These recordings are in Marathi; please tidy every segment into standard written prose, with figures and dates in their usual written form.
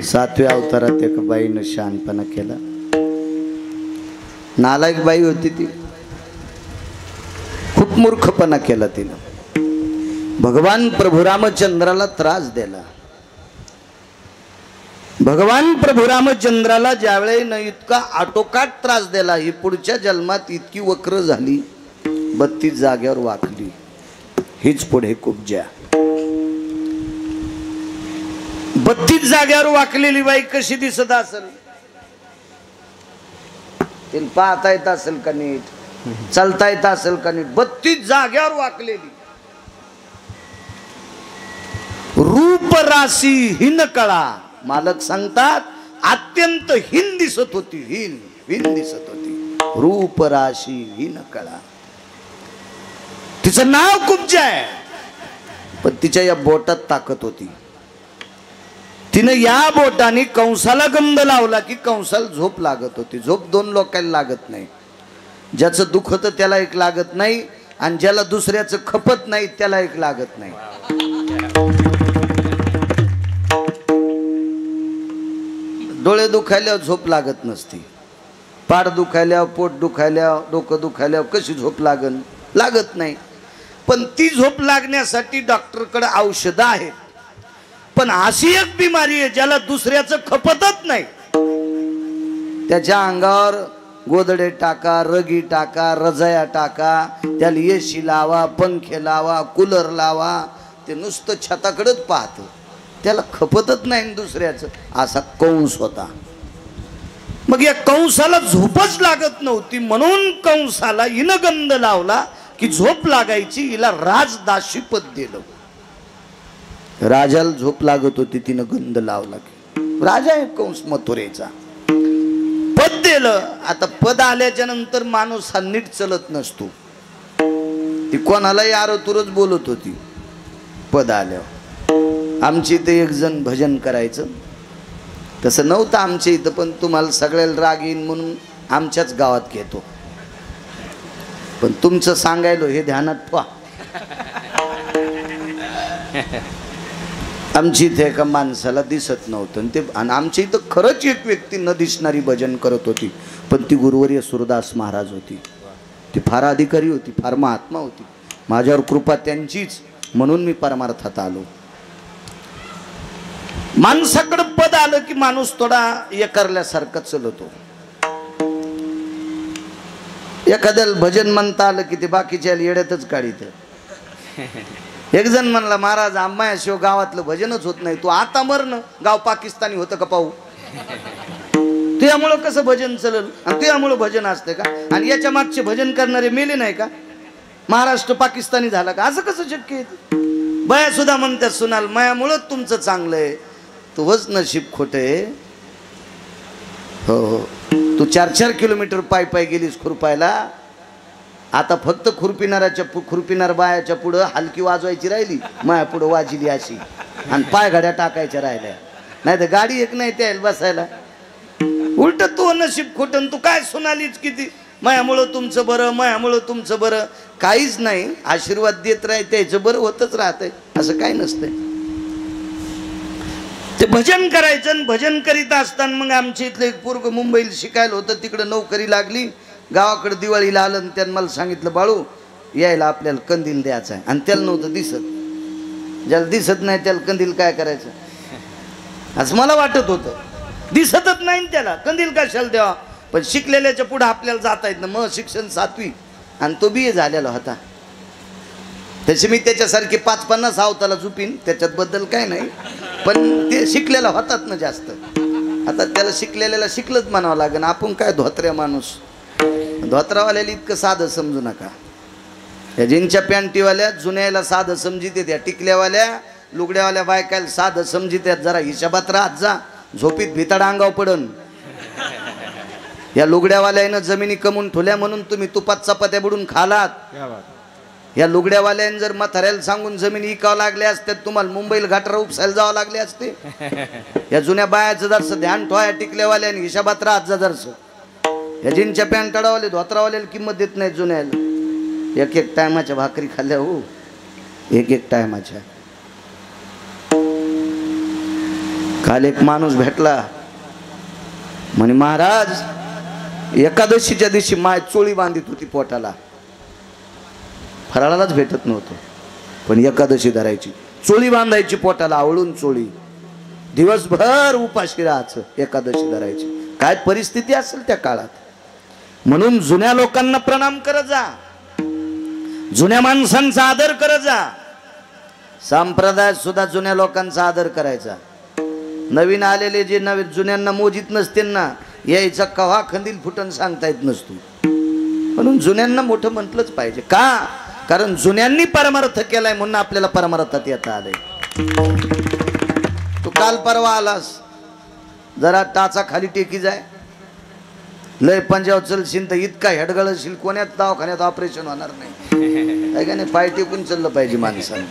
सातव्या अवतारात एक बाईनं शहाणपणा केला. नालायक बाई होती ती, खूप मूर्खपणा केला तिनं. भगवान प्रभू रामचंद्राला त्रास दिला. भगवान प्रभू रामचंद्राला ज्यावेळेला इतका आटोकाट त्रास दिला, ही पुढच्या जन्मात इतकी वक्र झाली, 32 जाग्यावर वाकली. हीच पुढे कुब्जा. 32 जाग्यावर वाकलेली बाई कशी दिसत असेल? तिला पाहता येत असेल का नीट? चालता येत असेल का नीट? 32 जाग्यावर वाकलेली. रूप राशी हिन कळा. मालक सांगतात अत्यंत हीन दिसत होती. हीन दिसत होती. रूप राशी हिन कळा. तिचं नाव कुब्जा आहे, पण तिच्या या बोटात ताकद होती. तिने या बोटाने कंसाला गंध लावला की कंसाला झोप लागत होती. झोप 2 लोकांना लागत नाही. ज्याचं दुःख होतं त्याला एक लागत नाही, आणि ज्याला दुसऱ्याचं खपत नाही त्याला एक लागत नाही. डोळे दुखायल्यावर झोप लागत नसती. पाठ दुखायल्यावर, पोट दुखायल्यावर, डोकं दुखायल्यावर कशी झोप लागत नाही. पण ती झोप लागण्यासाठी डॉक्टरकडे औषधं आहेत. पण अशी एक बिमारी आहे ज्याला दुसऱ्याचं खपतच नाही. त्याच्या अंगावर गोदडे टाका, रगी टाका, रजाया टाका, त्याला एसी लावा, पंखे लावा, कूलर लावा, ते नुसतं छताकडेच पाहतं. त्याला खपतच नाही दुसऱ्याचं. असा कंस होता. मग या कंसाला झोपच लागत नव्हती, म्हणून कंसाला हिनं गंध लावला की झोप लागायची. हिला राजदासी पद दिलं. राजाला झोप लागत होती, तिनं गंध लावला की राजा आहे कंस मथुरेचा. पद दिलं. आता पद आल्याच्या नंतर माणूस हा नीट चलत नसतो. ती कोणालाही आरतुरच बोलत होती. पद आल्यावर आमच्या इथे एक जण भजन करायचं, तसं नव्हतं आमच्या इथं, पण तुम्हाला सगळ्याला राग येईन म्हणून आमच्याच गावात घेतो. पण तुमचं सांगायलो हे ध्यानात ठेवा. आमची इथे एका माणसाला दिसत नव्हतं, आणि आमच्या इथं खरंच एक व्यक्ती न दिसणारी भजन करत होती. पण ती गुरुवर्य सुरदास महाराज होती. ती फार अधिकारी होती, फार महात्मा होती. माझ्यावर कृपा त्यांचीच, म्हणून मी परमार्थात आलो. माणसाकडे पद आलं की माणूस थोडा एकरल्यासारखा चलतो. एखाद्याला भजन म्हणता आलं की ते बाकीच्या येड्यातच काढीत. एक जण म्हणला, महाराज आम्हाशिवाय गावातलं भजनच होत नाही. तू आता मरण, गाव पाकिस्तानी होतं का पाहू. तुझ्यामुळं कसं भजन चलल, आणि तुझ्यामुळं भजन असतं का? आणि याच्या मागचे भजन करणारे मेले नाही का? महाराष्ट्र पाकिस्तानी झाला का? असं कसं शक्य आहे? बया सुद्धा म्हणतात, सुनाल मायामुळं तुमचं चांगलं आहे. तुझंच नशीब खोटं आहे. हो हो, तू 4-4 किलोमीटर पाय गेलीस खुरपायला. आता फक्त खुरपिनार बायाच्या पुढं हलकी वाजवायची राहिली, माया पुढं वाजली अशी, आणि पाय घड्या टाकायच्या राहिल्या. नाही तर गाडी एक नाही त्याला बसायला. उलट तू नशीब खोटं, तू काय सुनालीच किती मायामुळं तुमचं बरं, मायामुळं तुमचं बरं. काहीच नाही. आशीर्वाद देत राहायचं, बरं होतच राहतंय. असं काही नसतंय. ते भजन करायचं, आणि भजन करीत असताना मग आमच्या इथलं एक पोरगं मुंबईला शिकायला होतं. तिकडं नोकरी लागली. गावाकडे दिवाळीला आलं, आणि त्यानं मला सांगितलं, बाळू यायला आपल्याला कंदील द्यायचा आहे. आणि त्याला नव्हतं दिसत. ज्याला दिसत नाही त्याला कंदील काय करायचं असं मला वाटत होतं. दिसतच नाही त्याला, कंदील कशाला द्यावा. पण शिकलेल्याच्या पुढे आपल्याला जाता येत ना. मग शिक्षण 7वी, आणि तो BA झालेला होता. तसे मी त्याच्यासारखे 5-50 अवताला झुपीन, त्याच्यात बद्दल काय नाही. पण ते शिकलेला होतात ना जास्त. आता त्याला शिकलेल्याला शिकलंच म्हणावं लागेल. आपण काय धोत्र्या माणूस. धोत्रावाल्याला इतकं साधं समजू नका. या जीनच्या पॅन्टीवाल्या जुन्याला साधं समजित, त्या टिकल्यावाल्या लुगड्यावाल्या बायकायला साधं समजित. जरा हिशोबात राहत जा, झोपीत भिताडा अंगाव पडन. या लुगड्यावाल्यानं जमिनी कमवून ठेवल्या म्हणून तुम्ही तुपात चपात्या बुडून खालात. या लुगड्यावाल्यानं जर म्हाताऱ्याला सांगून जमिनी इकावं लागल्या असत्या, तुम्हाला मुंबईला गटारा उपसायला जावं लागले असते. या जुन्या बायाचं जरसं ध्यान ठेवा. या टिकल्यावाल्याने हिशोबात राहत जा जरसं. या जीनच्या पॅन्टाडावाले धोत्रावाल्याला किंमत देत नाही जुन्याला. एक टायमाच्या भाकरी खाल्ल्या हो, एक टायमाच्या. काल एक माणूस भेटला म्हणे महाराज एकादशीच्या दिवशी माय चोळी बांधित होती पोटाला, फराळालाच भेटत नव्हतं पण एकादशी धरायची, चोळी बांधायची पोटाला आवळून चोळी, दिवसभर उपाशी राहायचं, एकादशी धरायची. काय परिस्थिती असेल त्या काळात. म्हणून जुन्या लोकांना प्रणाम करत जा, जुन्या माणसांचा आदर करत जा. संप्रदायात सुद्धा जुन्या लोकांचा आदर करायचा. नवीन आलेले जे नवीन जुन्यांना मोजीत नसतील ना, यायचा कव्हा खंदील फुटन सांगता येत नसतो. म्हणून जुन्यांना मोठं म्हटलंच पाहिजे. का? कारण जुन्यांनी परमार्थ केलाय म्हणून आपल्याला परमार्थात येता आलंय. तू काल परवा आलास, जरा टाचा खाली टेकी जाय, लय पंजाब चलशील तर इतका हेडगळशील, कोण्यात दवाखान्यात ऑपरेशन होणार नाही. काय का नाही, पाय टेकून चाललं पाहिजे माणसाने.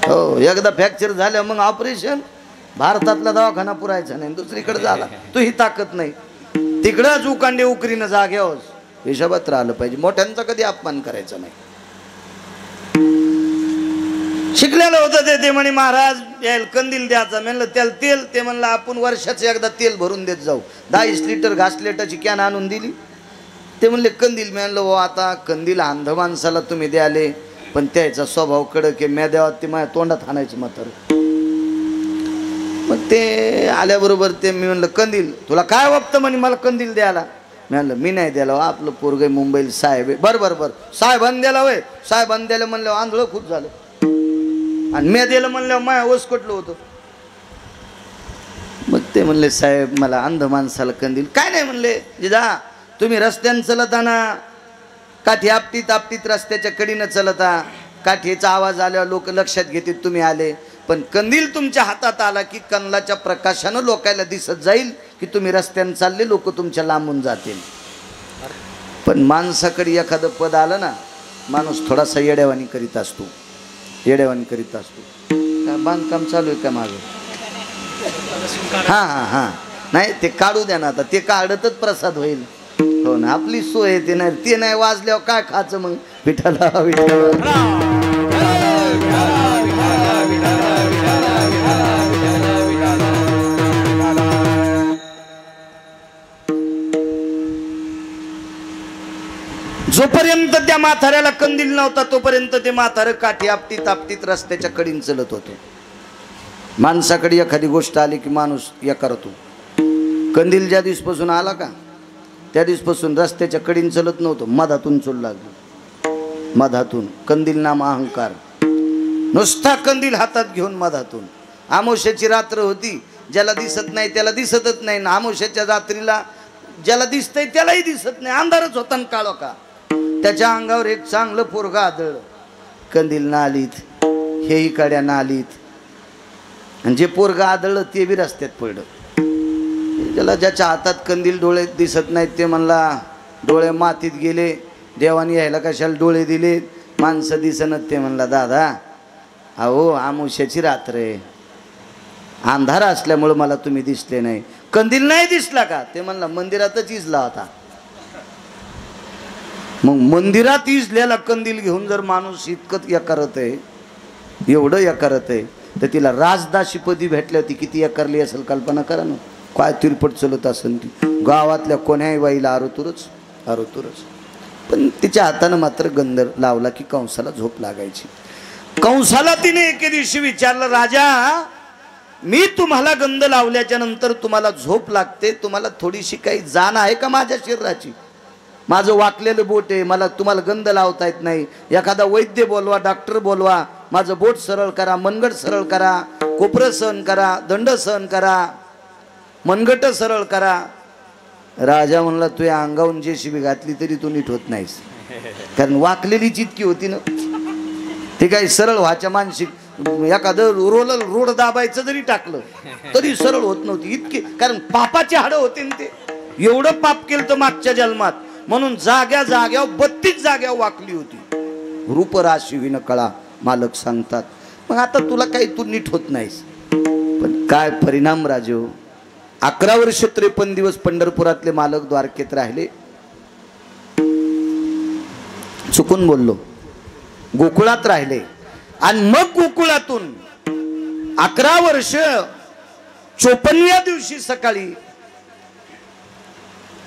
हो, एकदा फ्रॅक्चर झालं मग ऑपरेशन, भारतातला दवाखाना पुरायचा नाही, दुसरीकडे झाला तू ही ताकद नाही, तिकडंच उकांडे उकरीनं जाग्यावर हिशोबात राहिलं पाहिजे. मोठ्यांचा कधी अपमान करायचा नाही. शिकलेलं होतं ते म्हणे महाराज यायला कंदील द्यायचा. म्हणलं त्याला तेल, ते म्हणलं आपण वर्षाचं एकदा तेल भरून देत जाऊ. 10 लिटर घासलेटाची कॅन आणून दिली. ते म्हणले कंदील. म्हणलं हो आता कंदील अंध माणसाला तुम्ही द्याले, पण त्याचा स्वभाव कडक आहे, म्या द्यावा ते माझ्या तोंडात आणायचं म्हातारं. मग ते आल्याबरोबर ते मी म्हणलं कंदील तुला काय वाटतं म्हणे मला कंदील द्यायला. मी म्हणलं मी नाही द्यायला, आपलं पोरगं मुंबईला साहेब आहे. बरं साहेबांनी द्यायला होय, साहेबांनी द्यायला म्हणलं आंधळं खूप झालं, आणि मी दिलं म्हणल्यावर माया ओसकटलं होतं. मग ते म्हणले साहेब मला अंध माणसाला कंदील काय नाही. म्हणले जिजा तुम्ही रस्त्यानं चलताना काठी आपटीत आपटीत रस्त्याच्या कडीनं चलता, काठीचा आवाज आल्यावर लोक लक्षात घेतील तुम्ही आले, पण कंदील तुमच्या हातात आला की कंदलाच्या प्रकाशानं लोकायला दिसत जाईल की तुम्ही रस्त्यानं चालले, लोक तुमच्या लांबून जातील. पण माणसाकडे एखादं पद आलं ना, माणूस थोडासा येड्यावानी करीत असतो, येड्यावानी करीत असतो. काय बांधकाम चालू आहे का माझं? हां नाही ते काढू द्या ना आता, ते काढतच प्रसाद होईल. हो ना, आपली सोय ते नाही वाजल्यावर काय खायचं मग. विठ्ठला विठ्ठला जोपर्यंत त्या म्हाताऱ्याला कंदील नव्हता तोपर्यंत ते म्हातारं काठी आपटीत आपटीत रस्त्याच्या कडीन चलत होतं. माणसाकडे एखादी गोष्ट आली की माणूस या करतो. कंदील ज्या दिवसपासून आला का त्या दिवसपासून रस्त्याच्या कडीन चलत नव्हतं, मधातून चलू लागलं. मधातून कंदील नाम अहंकार, नुसता कंदील हातात घेऊन मधातून. आमोश्याची रात्र होती, ज्याला दिसत नाही त्याला दिसतच नाही, ना आमोश्याच्या रात्रीला ज्याला दिसतंय त्यालाही दिसत नाही, अंधारच होता न काळो का. त्याच्या अंगावर एक चांगलं पोरगा आदळलं. कंदील नालीत, हेही कड्या नालीत, आणि जे पोरगा आदळलं ते बी रस्त्यात पडलं. ज्याला ज्याच्या हातात कंदील डोळे दिसत नाहीत ते म्हणला डोळे मातीत गेले, देवानी यायला कशाला डोळे दिले, माणसं दिसनत. ते म्हणला दादा अहो आमुष्याची रात्र आहे, अंधार असल्यामुळं मला तुम्ही दिसले नाही. कंदील नाही दिसला का? ते म्हणला मंदिरातच इजला होता. मग मंदिरात इजलेला कंदील घेऊन जर माणूस इतकं या करत आहे, एवढं या करत आहे, तर तिला राजदाशीपदी भेटली होती किती या करली असेल कल्पना करा ना. काय तिरपट चलत असेल ती, गावातल्या कोण्याही बाईला आरोतुरच आरोतुरच. पण तिच्या हातानं मात्र गंध लावला की कंसाला झोप लागायची. कंसाला तिने एके दिवशी विचारलं, राजा मी तुम्हाला गंध लावल्याच्या नंतर तुम्हाला झोप लागते, तुम्हाला थोडीशी काही जाण आहे का माझ्या शरीराची? माझं वाकलेलं बोट आहे, मला तुम्हाला गंध लावता येत नाही. एखादा वैद्य बोलवा, डॉक्टर बोलवा, माझं बोट सरळ करा, मनगट सरळ करा, कोपरं सहन करा, दंड सहन करा, मनगट सरळ करा. राजा म्हणला तू या अंगावून जे शिबी घातली तरी तू नीट होत नाहीस, कारण वाकलेलीच इतकी होती ना. ते काही सरळ व्हायच्या मानसिक, एखादं रोड दाबायचं जरी टाकलं तरी सरळ होत नव्हती इतकी, कारण पापाची हाडं होते ना. ते एवढं पाप केलं तर मागच्या जन्मात, म्हणून जाग्या जाग्यावर 32 जाग्यावर वाकली होती. रूपराशी विन कळा मालक सांगतात. मग आता तुला काही तू नीट होत नाहीस. पण काय परिणाम राजो, 11 वर्ष 53 दिवस पंढरपुरातले मालक द्वारकेत राहिले. चुकून बोललो, गोकुळात राहिले. आणि मग गोकुळातून 11 वर्ष 54व्या दिवशी सकाळी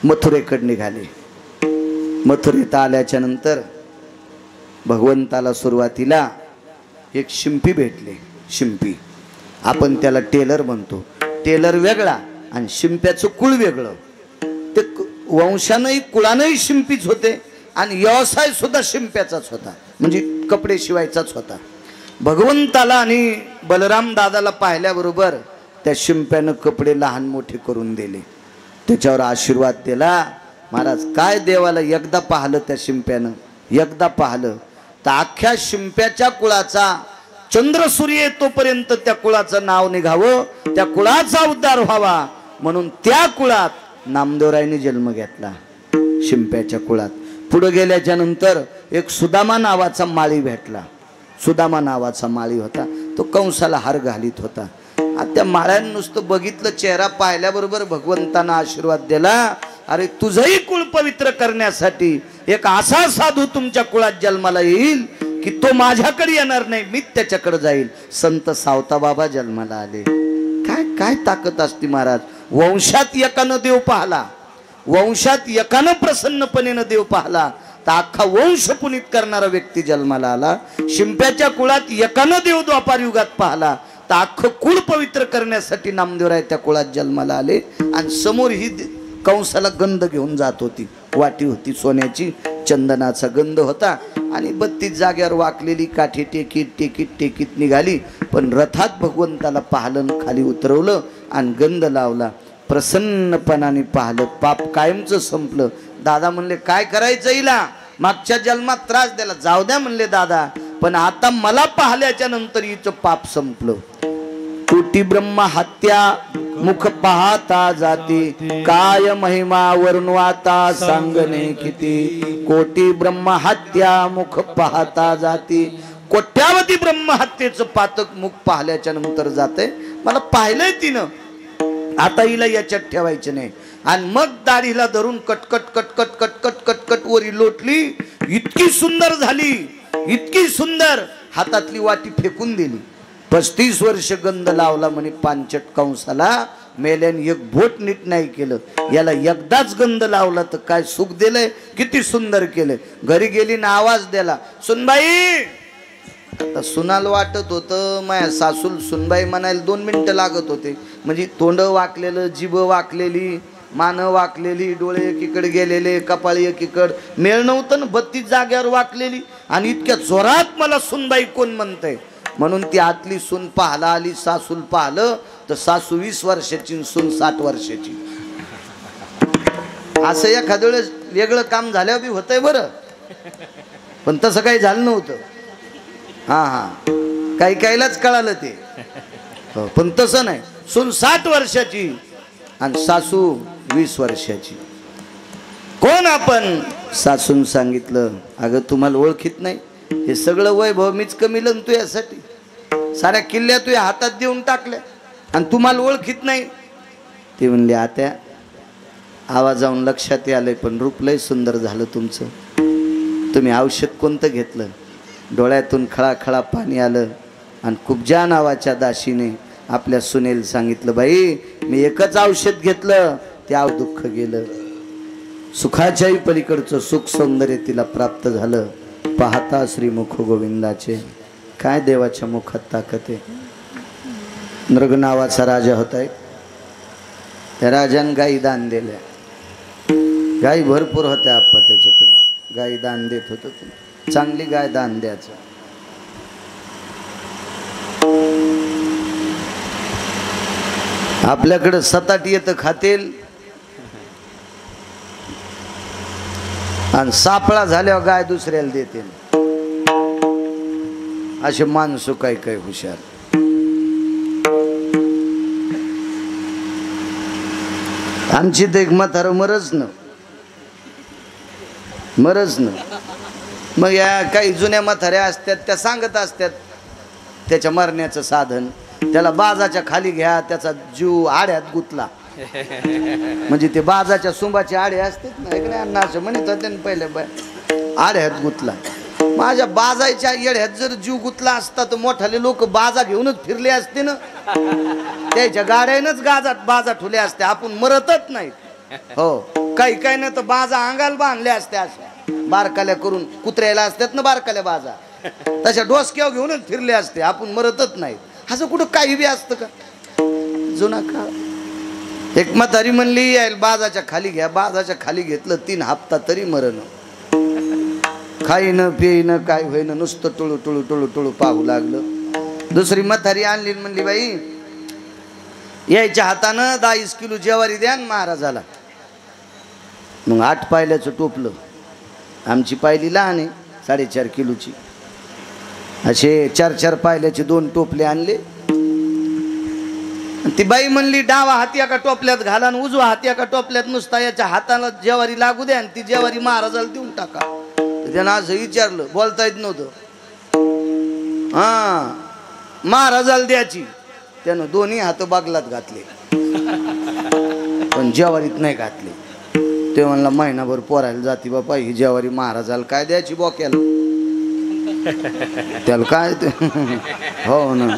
मथुरेकडे निघाले. मथुरेत आल्याच्या नंतर भगवंताला सुरुवातीला एक शिंपी भेटले. शिंपी आपण त्याला टेलर म्हणतो. टेलर वेगळा आणि शिंप्याचं कुळ वेगळं. ते वंशानंही कुळानंही शिंपीच होते आणि व्यवसाय सुद्धा शिंप्याचाच होता, म्हणजे कपडे शिवायचाच होता. भगवंताला आणि बलराम दादाला पाहिल्याबरोबर त्या शिंप्यानं कपडे लहान मोठे करून दिले. त्याच्यावर आशीर्वाद दिला. महाराज काय देवाला एकदा पाहिलं त्या शिंप्यानं, एकदा पाहिलं तर अख्ख्या शिंप्याच्या कुळाचा चंद्र सूर्य येतोपर्यंत त्या कुळाचं नाव निघावं, त्या कुळाचा उद्धार व्हावा म्हणून त्या कुळात नामदेवरायांनी जन्म घेतला. शिंप्याच्या कुळात पुढे गेल्याच्या नंतर एक सुदामा नावाचा माळी भेटला. सुदामा नावाचा माळी होता. तो कंसाला हार घालीत होता. त्या माळ्यानं नुसतं बघितलं, चेहरा पाहिल्याबरोबर भगवंतानं आशीर्वाद दिला. अरे तुझंही कुळ पवित्र करण्यासाठी एक असा साधू तुमच्या कुळात जन्माला येईल की तो माझ्याकडे येणार नाही, मीच त्याच्याकडे जाईल. संत सावता बाबा जन्माला आले. काय काय ताकद असते महाराज. वंशात एकानं देव पाहला, वंशात एकानं प्रसन्नपणे देव पाहला तर अख्खा वंश पुनीत करणारा व्यक्ती जन्माला आला. शिंप्याच्या कुळात एकानं देव द्वापार युगात पाहला तर अख्खं कुळ पवित्र करण्यासाठी नामदेवराय त्या कुळात जन्माला आले. आणि समोर ही कंसाला गंध घेऊन जात होती. वाटी होती सोन्याची, चंदनाचा गंध होता आणि 32 जाग्यावर वाकलेली काठी टेकीत टेकीत टेकीत निघाली. पण रथात भगवंताला पाहलं, खाली उतरवलं आणि गंध लावला. प्रसन्नपणाने पाहलं, पाप कायमचं संपलं. दादा म्हणले काय करायचं हिला, मागच्या जन्मात त्रास दिला, जाऊ द्या म्हणले दादा, पण आता मला पाहिल्याच्या नंतर हिचं पाप संपलं. कोटी ब्रह्म हत्या मुख पाहता जाती, काय महिमा वर्णवाता सांगणे किती. कोटी ब्रह्म हत्या मुख पाहता जाती. कोट्यावधी ब्रह्म हत्येचं पातक मुख पाहिल्याच्या नंतर जाते. मला पाहिलंय तिनं, आता हिला याच्यात ठेवायचं नाही. आणि मग दाढीला धरून कटकट कटकट कटकट कटकट वरी लोटली. इतकी सुंदर झाली, इतकी सुंदर, हातातली वाटी फेकून दिली. 35 वर्ष गंध लावला म्हणे पांचट कंसाला. मेल्याने एक बोट नीट नाही केलं. याला एकदाच गंध लावला तर काय सुख दिलंय, किती सुंदर केलंय. घरी गेली ना आवाज दिला, सुनबाई. आता सुनाला वाटत होतं माया सासूल सुनबाई म्हणायला 2 मिनिटं लागत होते. म्हणजे तोंड वाकलेलं, जीभ वाकलेली, मान वाकलेली, डोळे एकीकडे गेलेले, कपाळी एकीकड, मेळ नव्हतं ना. 32 जाग्यावर वाकलेली आणि इतक्या जोरात मला सुनबाई कोण म्हणतंय. म्हणून ती आतली सून पाहला आली. सासूल पाहलं तर सासू 20 वर्षाची, सून 60 वर्षाची. असं एखाद्या वेळेस वेगळं काम झाल्यावर बी होतंय बरं, पण तसं काही झालं नव्हतं. हा काही काहीलाच कळालं ते, पण तसं नाही. सून 60 वर्षाची आणि सासू 20 वर्षाची. कोण आपण. सासून सांगितलं, अगं तुम्हाला ओळखीत नाही, हे सगळं वैभव मीच कमीलं तू यासाठी. साऱ्या किल्ल्या तुझ्या हातात देऊन टाकल्या आणि तुम्हाला ओळखीत नाही. ते म्हणले, आत्या आवाजावून लक्षात आलंय, पण रूप लय सुंदर झालं तुमचं. तुम्ही औषध कोणतं घेतलं. डोळ्यातून खळाखळा पाणी आलं आणि कुब्जा नावाच्या दासीने आपल्या सुनेल सांगितलं, बाई मी एकच औषध घेतलं, त्या दुःख गेलं. सुखाच्याही पलीकडचं सुख सौंदर्य तिला प्राप्त झालं. पाहता श्रीमुख गोविंदाचे. काय देवाच्या मुखात ताकद आहे. नृग नावाचा राजा होता. त्या राजाने गाई दान दिल्या. गाई भरपूर होत्या आप्पा त्याच्याकडे. गाई दान देत होत. चांगली गाय दान द्यायचं. आपल्याकडे सताट येतं खातील आणि सापळा झाल्यावर गाय दुसऱ्याला देते. असे माणसं काय काय हुशार. आमची तर एक म्हातारं मरच न. मग या काही जुन्या म्हाताऱ्या असतात त्या सांगत असतात त्याच्या मरण्याचं साधन. त्याला बाजाच्या खाली घ्या, त्याचा जीव आड्यात गुतला. म्हणजे ते बाजाच्या सुंबाचे आडे असतात ना, एक नाही असं म्हणत होते ना पहिले, आड्यात गुतला. माझ्या बाजाच्या येड्यात जर जीव गुतला असता तर मोठाले लोक बाजा घेऊनच फिरले असते ना, त्याच्या गाड्यानंच बाजा ठुले असते, आपण मरतच नाही. हो, काही ना तर बाजा अंगाला बांधल्या असत्या, अशा बारकाल्या करून कुत्र्याला असतात ना बारकाल्या बाजा, तशा डोसक्यावर घेऊनच फिरले असते, आपण मरतच नाही. असं कुठं काही बी असतं का? जुना काळ. एक म्हातारी म्हणली यायला बाजाच्या खाली घ्या, बाजाच्या खाली घेतलं 3 हप्ता तरी मरण. खाईन पिईन काय होईन, नुसतं टुळू टुळू टुळू टुळू पाहू लागलं. दुसरी म्हातारी आणली, म्हणली बाई यायच्या हातानं 10 किलो ज्वारी द्या महाराजाला. मग 8 पायल्याचं टोपलं, आमची पायली लहान आहे 4.5 किलोची, असे 4 पायल्याचे 2 टोपले आणले. ती बाई म्हणली डावा हाती एका टोपल्यात घाला आणि उजवा हाती एका टोपल्यात नुसता याच्या हाताला ज्वारी लागू द्या आणि ती ज्वारी महाराजाला देऊन टाका. त्यानं असं विचारलं, बोलता येत नव्हतं. हा, महाराजाला द्यायची. त्यानं दोन्ही हात बागलात घातले पण ज्वारीत नाही घातले. ते म्हणला महिनाभर पोरायला जाती बापा ही ज्वारी, महाराजाला काय द्यायची बोक्याला, त्याला काय ते हो ना.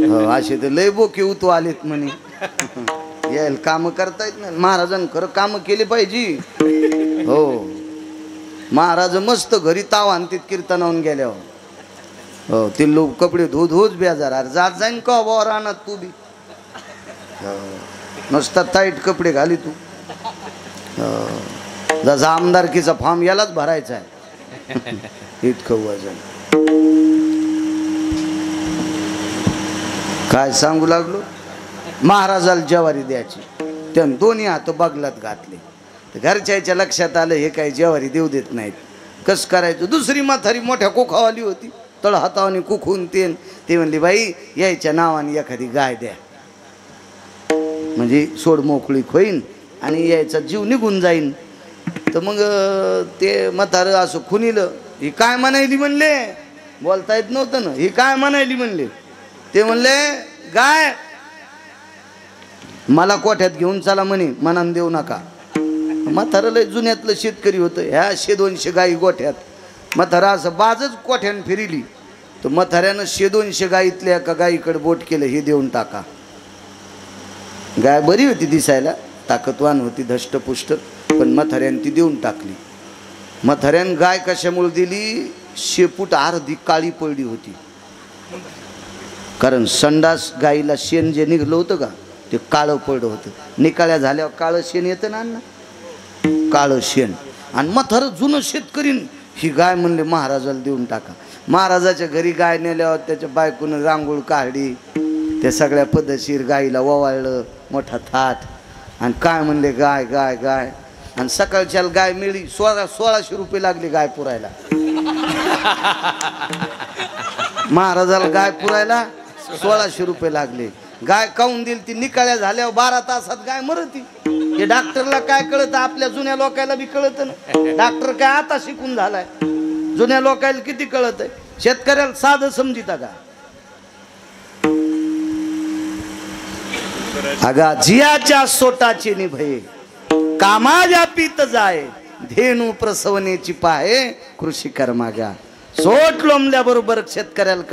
हो, असे तर लय बोके उतू आलेत म्हणे. यायला काम करता येत नाही. महाराजांनी खरं काम केले पाहिजे. हो, महाराज मस्त घरी ताव आणतीत कीर्तनावून गेल्यावर. हो, ते लोक कपडे धोच बेजार, अरे जात जाईन का बाबा रानात तू बी. नुसता टाईट कपडे घाली तू. जसा आमदारकीचा फॉर्म यालाच भरायचा आहे. इतकं वजन. काय सांगू लागलो, महाराजाला ज्वारी द्यायची. त्यानं दोन्ही हात बगलात घातले. घरच्याच्या लक्षात आलं हे काही ज्वारी देऊ देत नाहीत, कस करायचं. दुसरी म्हातारी मोठ्या कोखावाली होती, तळ हातावाने कुखून ते म्हणली बाई यायच्या नावाने एखादी गाय द्या, म्हणजे सोड मोकळी होईन आणि यायचा जीव निघून जाईन. तर मग ते म्हातारं असं खुनिलं, ही काय म्हणायली म्हणले, बोलता येत नव्हतं ना, ही काय म्हणायली म्हणले. ते म्हणले गाय मला कोठ्यात घेऊन चला म्हणे, मनान देऊ नका. म्हातारं लय जुन्यातलं शेतकरी होतं, ह्या 100-200 गाई गोठ्यात. म्हातारा असं बाजच कोठ्यानं फिरिली तर म्हाताऱ्यानं 100-200 गाईतल्या एका गाईकडे बोट केलं, हे देऊन टाका. गाय बरी होती दिसायला, ताकदवान होती, धष्टपुष्ट, पण म्हाताऱ्यानं ती देऊन टाकली. म्हाताऱ्यानं गाय कशामुळे दिली, शेपूट अर्धी काळी पडली होती. कारण संडास गाईला शेण जे निघलं होतं का ते काळं पडलं होतं. निकाळ्या झाल्यावर काळं शेण येतं ना अण्णा, काळं शेण. आणि म्हातारं जुनं शेतकरीन ही गाय म्हणले महाराजाला देऊन टाका. महाराजाच्या घरी गाय नेल्यावर त्याच्या बायकोनं रांगोळ काढली, त्या सगळ्या पद्धतशीर गाईला ओवाळलं, मोठा थाट, आणि काय म्हणले गाय गाय गाय. आणि सकाळच्याला गाय मिळली, 1600 रुपये लागले गाय पुरायला. महाराजाला गाय पुरायला 1600 रुपये लागले. गाय काऊन दिली, ती निकाळ्या झाल्यावर 12 तासात गाय मरती. हे डॉक्टरला काय कळतं, आपल्या जुन्या लोकायला बी कळत ना. डॉक्टर काय आता शिकून झालाय, जुन्या लोकायला किती कळत आहे. शेतकऱ्याला साधं समजिता का. अगा जियाच्या सोटाची निभये, कामाच्या पीत जाय, धेनू प्रसवनेची पाहे, कृषी कर्मागा. सोट लोंबल्याबरोबर शेतकऱ्याला